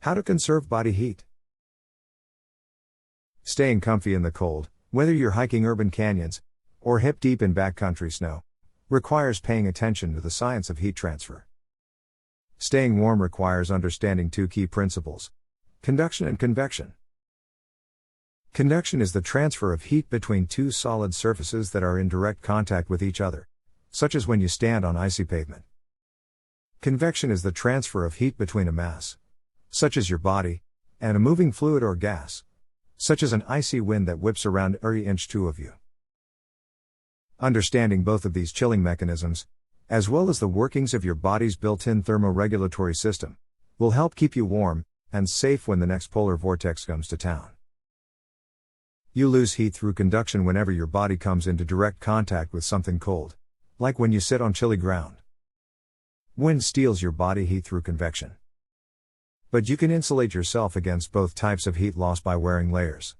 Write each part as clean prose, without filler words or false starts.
How to conserve body heat. Staying comfy in the cold, whether you're hiking urban canyons or hip deep in backcountry snow, requires paying attention to the science of heat transfer. Staying warm requires understanding two key principles: conduction and convection. Conduction is the transfer of heat between two solid surfaces that are in direct contact with each other, such as when you stand on icy pavement. Convection is the transfer of heat between a mass, such as your body, and a moving fluid or gas, such as an icy wind that whips around every inch of you. Understanding both of these chilling mechanisms, as well as the workings of your body's built-in thermoregulatory system, will help keep you warm and safe when the next polar vortex comes to town. You lose heat through conduction whenever your body comes into direct contact with something cold, like when you sit on chilly ground. Wind steals your body heat through convection. But you can insulate yourself against both types of heat loss by wearing layers.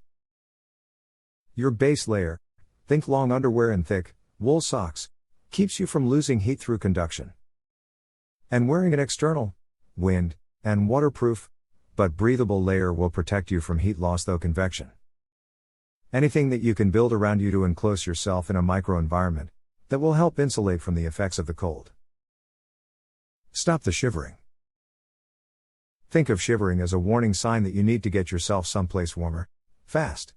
Your base layer, think long underwear and thick, wool socks, keeps you from losing heat through conduction. And wearing an external, wind, and waterproof, but breathable layer will protect you from heat loss through convection. Anything that you can build around you to enclose yourself in a microenvironment that will help insulate from the effects of the cold. Stop the shivering. Think of shivering as a warning sign that you need to get yourself someplace warmer, fast.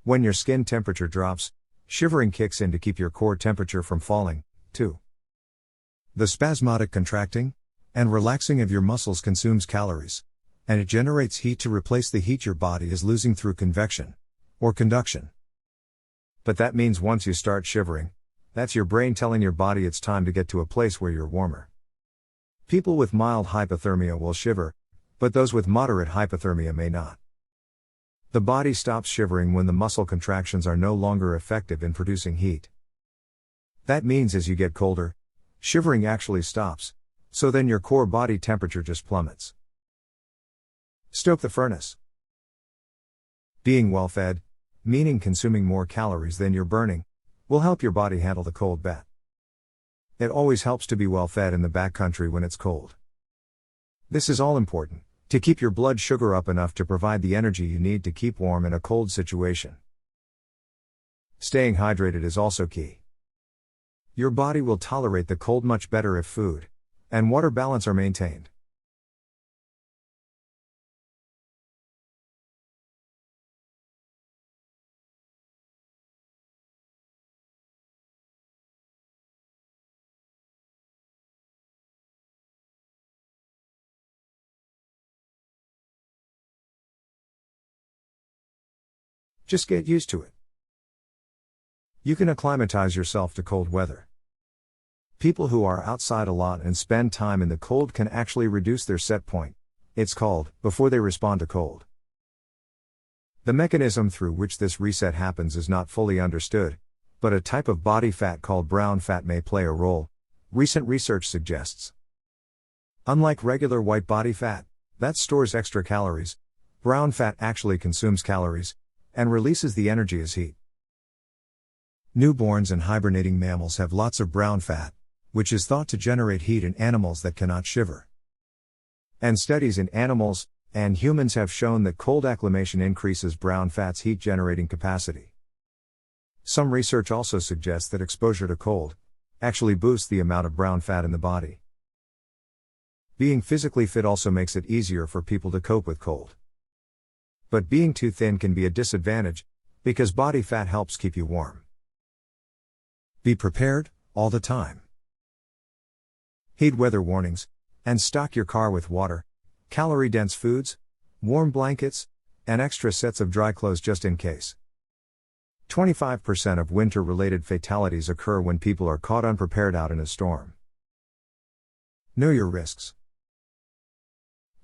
When your skin temperature drops, shivering kicks in to keep your core temperature from falling, too. The spasmodic contracting and relaxing of your muscles consumes calories, and it generates heat to replace the heat your body is losing through convection or conduction. But that means once you start shivering, that's your brain telling your body it's time to get to a place where you're warmer. People with mild hypothermia will shiver, but those with moderate hypothermia may not. The body stops shivering when the muscle contractions are no longer effective in producing heat. That means as you get colder, shivering actually stops, so then your core body temperature just plummets. Stoke the furnace. Being well fed, meaning consuming more calories than you're burning, will help your body handle the cold bet. It always helps to be well fed in the backcountry when it's cold. This is all important, to keep your blood sugar up enough to provide the energy you need to keep warm in a cold situation. Staying hydrated is also key. Your body will tolerate the cold much better if food and water balance are maintained. Just get used to it. You can acclimatize yourself to cold weather. People who are outside a lot and spend time in the cold can actually reduce their set point, it's called, before they respond to cold. The mechanism through which this reset happens is not fully understood, but a type of body fat called brown fat may play a role, recent research suggests. Unlike regular white body fat, that stores extra calories, brown fat actually consumes calories, and releases the energy as heat. Newborns and hibernating mammals have lots of brown fat, which is thought to generate heat in animals that cannot shiver. And studies in animals and humans have shown that cold acclimation increases brown fat's heat generating capacity. Some research also suggests that exposure to cold actually boosts the amount of brown fat in the body. Being physically fit also makes it easier for people to cope with cold. But being too thin can be a disadvantage, because body fat helps keep you warm. Be prepared, all the time. Heed weather warnings, and stock your car with water, calorie-dense foods, warm blankets, and extra sets of dry clothes just in case. 25% of winter-related fatalities occur when people are caught unprepared out in a storm. Know your risks.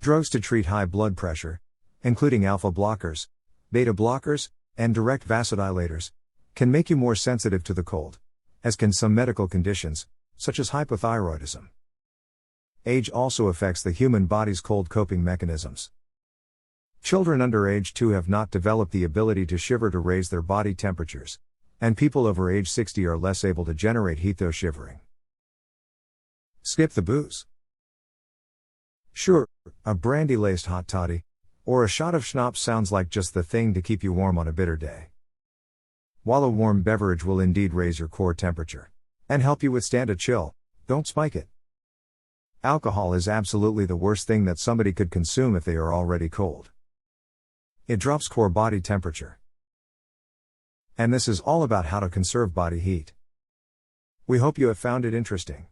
Drugs to treat high blood pressure, including alpha blockers, beta blockers, and direct vasodilators, can make you more sensitive to the cold, as can some medical conditions, such as hypothyroidism. Age also affects the human body's cold coping mechanisms. Children under age 2 have not developed the ability to shiver to raise their body temperatures, and people over age 60 are less able to generate heat through shivering. Skip the booze. Sure, a brandy-laced hot toddy, or a shot of schnapps sounds like just the thing to keep you warm on a bitter day. While a warm beverage will indeed raise your core temperature and help you withstand a chill, don't spike it. Alcohol is absolutely the worst thing that somebody could consume if they are already cold. It drops core body temperature. And this is all about how to conserve body heat. We hope you have found it interesting.